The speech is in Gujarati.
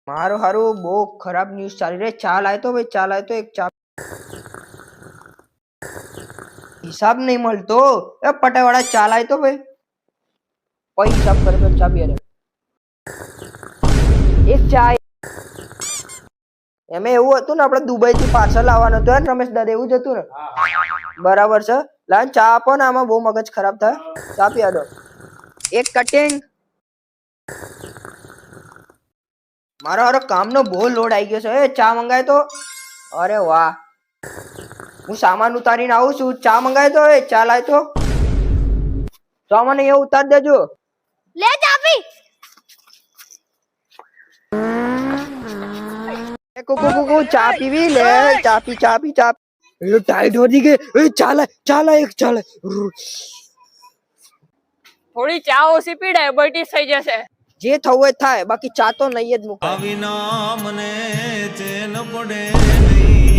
મારું હારું બહુ ખરાબ ન્યૂઝ ચાલી રહી. ચા લાય તો ભાઈ, ચા લાય તો એક ચા. હિસાબ નહીં મળતો. એ પટાવાળા ચા લાય તો ભાઈ. કોઈ હિસાબ કરે તો ચા પીએ. એક ચા. એમે એવું હતું ને, આપણે દુબઈ થી પાર્સલ આવવાનું હતું ને રમેશ દાદા, એવું જ હતું ને? બરાબર છે. લાન ચા આપો ને, આમાં બહુ મગજ ખરાબ થાય. ચા પીવા દો એક કટિંગ. મારો હારો કામનો બહુ લોડ આવી ગયો છે. એ ચા મંગાય તો. અરે વાહ, હું સામાન ઉતારીને આવું છું. ચા મંગાય તો. એ ચા લાય તો. સામાન અહીંયા ઉતાર દેજો. લે ચા પી. કુકુ કુકુ ચા પીવી લે. ચા પી, ચા પી, ચા. એ ટાઈટ વધી ગઈ. એ ચા લાય એક ચા લાય. થોડી ચા ઓછી પી, ડાયાબિટીસ થઈ જશે. જે થવું હોય થાય, બાકી ચા તો નહીં જ મૂકાય. આવીના મને ચેન પડે નહીં.